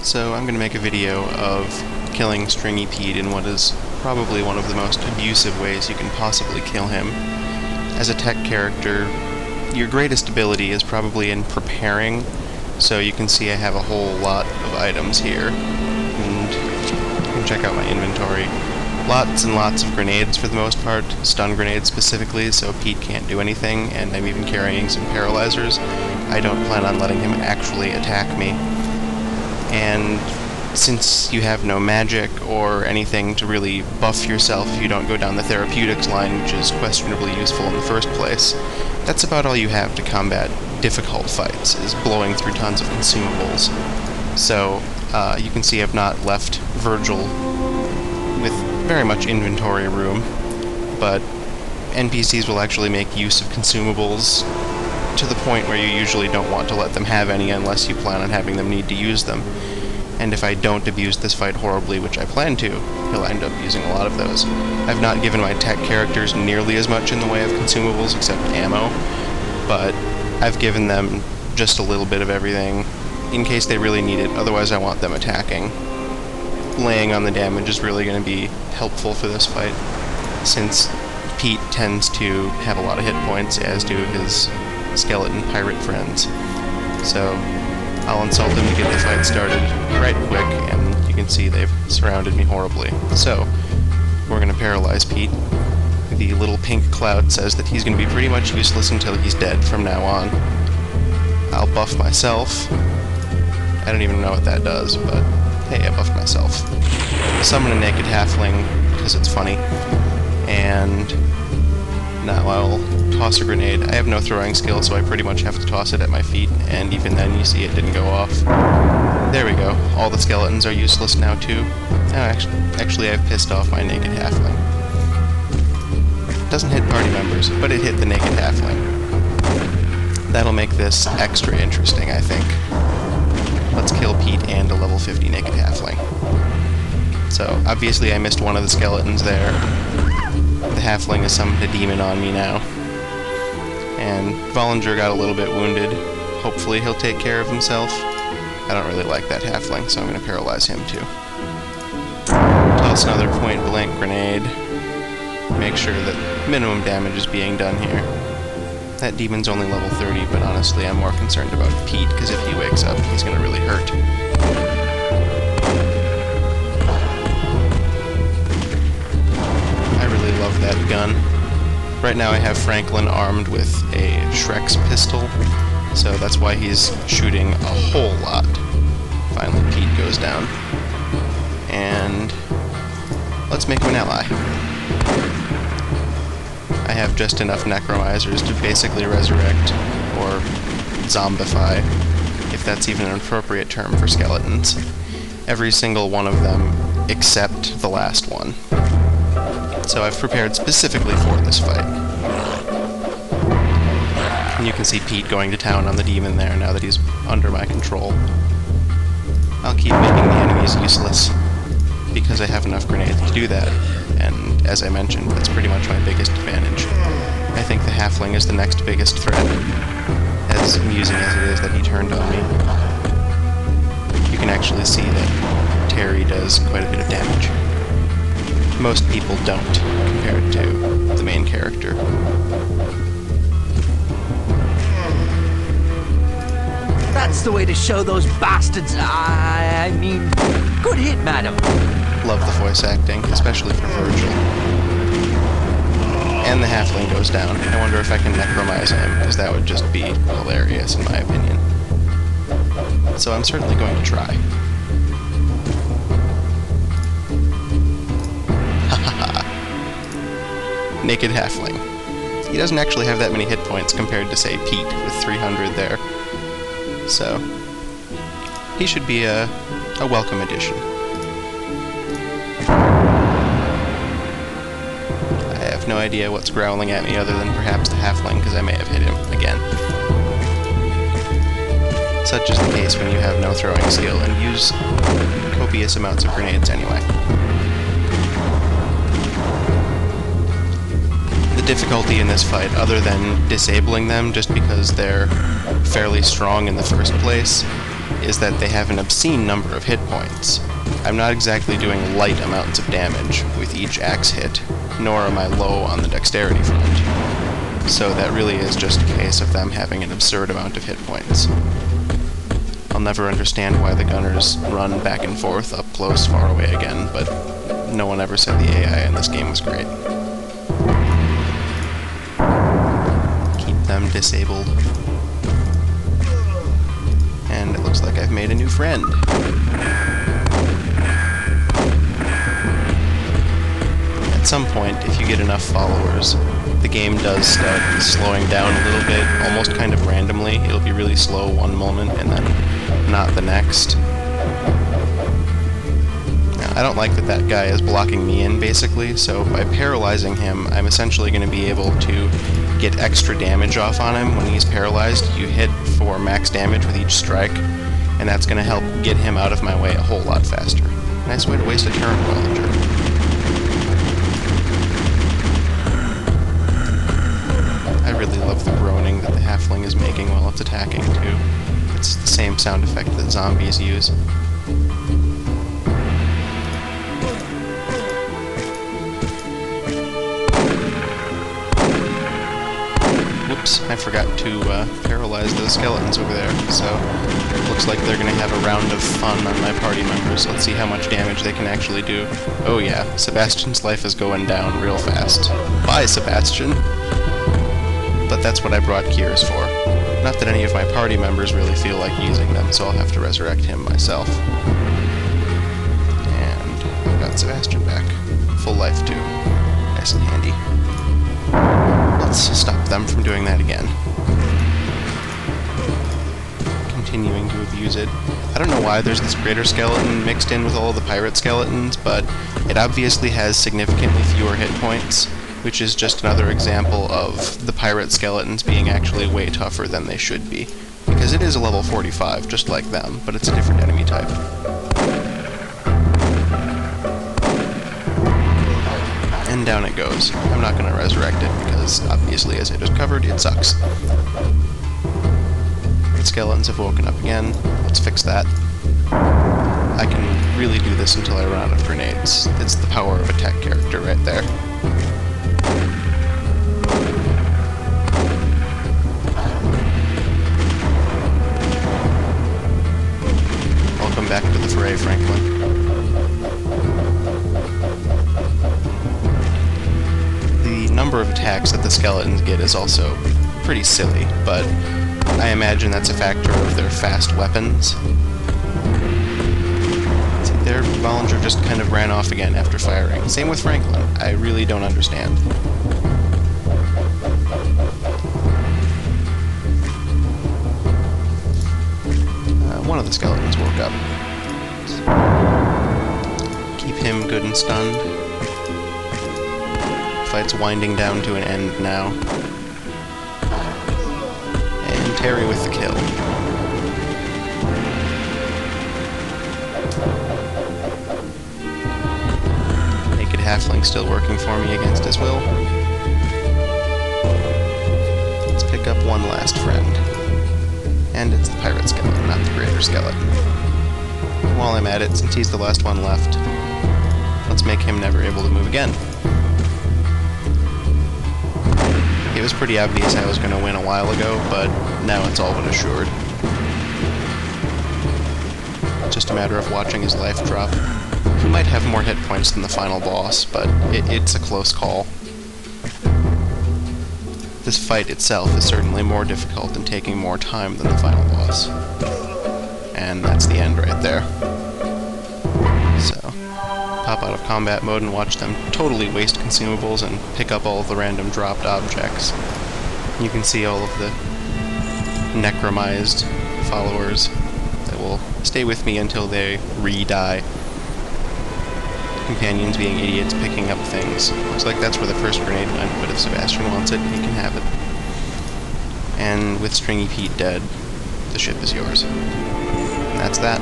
So I'm going to make a video of killing Stringy Pete in what is probably one of the most abusive ways you can possibly kill him. As a tech character, your greatest ability is probably in preparing, so you can see I have a whole lot of items here, and you can check out my inventory. Lots and lots of grenades for the most part, stun grenades specifically, so Pete can't do anything, and I'm even carrying some paralyzers. I don't plan on letting him actually attack me. And since you have no magic or anything to really buff yourself if you don't go down the therapeutics line, which is questionably useful in the first place, that's about all you have to combat difficult fights, is blowing through tons of consumables. So, you can see I've not left Virgil with very much inventory room, but NPCs will actually make use of consumables to the point where you usually don't want to let them have any unless you plan on having them need to use them. And if I don't abuse this fight horribly, which I plan to, he'll end up using a lot of those. I've not given my tech characters nearly as much in the way of consumables except ammo, but I've given them just a little bit of everything in case they really need it, otherwise I want them attacking. Laying on the damage is really going to be helpful for this fight, since Pete tends to have a lot of hit points, as do his skeleton pirate friends. So I'll insult them to get the fight started right quick, and you can see they've surrounded me horribly. So we're going to paralyze Pete. The little pink cloud says that he's going to be pretty much useless until he's dead from now on. I'll buff myself. I don't even know what that does, but hey, I buffed myself. Summon a naked halfling, because it's funny. And now I'll toss a grenade. I have no throwing skill, so I pretty much have to toss it at my feet, and even then you see it didn't go off. There we go. All the skeletons are useless now too. Oh, actually I've pissed off my naked halfling. Doesn't hit party members, but it hit the naked halfling. That'll make this extra interesting, I think. Let's kill Pete and a level 50 naked halfling. So, obviously I missed one of the skeletons there. The halfling has summoned a demon on me now. And Vollinger got a little bit wounded. Hopefully he'll take care of himself. I don't really like that halfling, so I'm going to paralyze him too. Toss another point-blank grenade. Make sure that minimum damage is being done here. That demon's only level 30, but honestly I'm more concerned about Pete, because if he wakes up, he's going to really hurt. I really love that gun. Right now I have Franklin armed with a Shrek's pistol, so that's why he's shooting a whole lot. Finally Pete goes down. And let's make him an ally. I have just enough necromizers to basically resurrect, or zombify, if that's even an appropriate term for skeletons. Every single one of them except the last one. So I've prepared specifically for this fight. And you can see Pete going to town on the demon there now that he's under my control. I'll keep making the enemies useless, because I have enough grenades to do that, and as I mentioned, that's pretty much my biggest advantage. I think the halfling is the next biggest threat, as amusing as it is that he turned on me. You can actually see that Terry does quite a bit of damage. Most people don't, compared to the main character. That's the way to show those bastards. I mean, good hit, madam. Love the voice acting, especially for Virgil. And the halfling goes down. I wonder if I can necromize him, because that would just be hilarious in my opinion. So I'm certainly going to try. Hahaha. Naked halfling. He doesn't actually have that many hit points compared to, say, Pete with 300 there. So, he should be a welcome addition. I have no idea what's growling at me other than perhaps the halfling, because I may have hit him again. Such is the case when you have no throwing skill and use copious amounts of grenades anyway. The difficulty in this fight, other than disabling them just because they're fairly strong in the first place, is that they have an obscene number of hit points. I'm not exactly doing light amounts of damage with each axe hit, nor am I low on the dexterity front. So that really is just a case of them having an absurd amount of hit points. I'll never understand why the gunners run back and forth, up close, far away again, but no one ever said the AI in this game was great. Keep them disabled. And it looks like I've made a new friend. At some point, if you get enough followers, the game does start slowing down a little bit, almost kind of randomly. It'll be really slow one moment and then not the next. Now, I don't like that that guy is blocking me in, basically, so by paralyzing him, I'm essentially going to be able to get extra damage off on him when he's paralyzed. You hit for max damage with each strike, and that's going to help get him out of my way a whole lot faster. Nice way to waste a turn, Wellinger. I really love the groaning that the halfling is making while it's attacking, too. It's the same sound effect that zombies use. Whoops, I forgot to paralyze those skeletons over there, so it looks like they're going to have a round of fun on my party members. Let's see how much damage they can actually do. Oh yeah, Sebastian's life is going down real fast. Bye, Sebastian! But that's what I brought cures for. Not that any of my party members really feel like using them, so I'll have to resurrect him myself. And I've got Sebastian back. Full life, too. Nice and handy. Let's stop them from doing that again. Continuing to abuse it. I don't know why there's this greater skeleton mixed in with all the pirate skeletons, but it obviously has significantly fewer hit points, which is just another example of the pirate skeletons being actually way tougher than they should be. Because it is a level 45, just like them, but it's a different enemy type. And down it goes. I'm not going to resurrect it, because obviously, as I just covered, it sucks. The skeletons have woken up again. Let's fix that. I can really do this until I run out of grenades. It's the power of a tech character right there. Welcome back to the fray, Franklin. The number of attacks that the skeletons get is also pretty silly, but I imagine that's a factor of their fast weapons. See, their Volunteer just kind of ran off again after firing. Same with Franklin. I really don't understand. One of the skeletons woke up. Keep him good and stunned. Fight's winding down to an end now. And Terry with the kill. Naked halfling still working for me against his will. Let's pick up one last friend. And it's the pirate skeleton, not the greater skeleton. While I'm at it, since he's the last one left, let's make him never able to move again. It was pretty obvious I was going to win a while ago, but now it's all but assured. Just a matter of watching his life drop. He might have more hit points than the final boss, but it's a close call. This fight itself is certainly more difficult and taking more time than the final boss. And that's the end right there. So, pop out of combat mode and watch them totally waste consumables and pick up all of the random dropped objects. You can see all of the necromized followers that will stay with me until they re-die. Companions being idiots picking up things. Looks like that's where the first grenade went, but if Sebastian wants it, he can have it. And with Stringy Pete dead, the ship is yours. And that's that.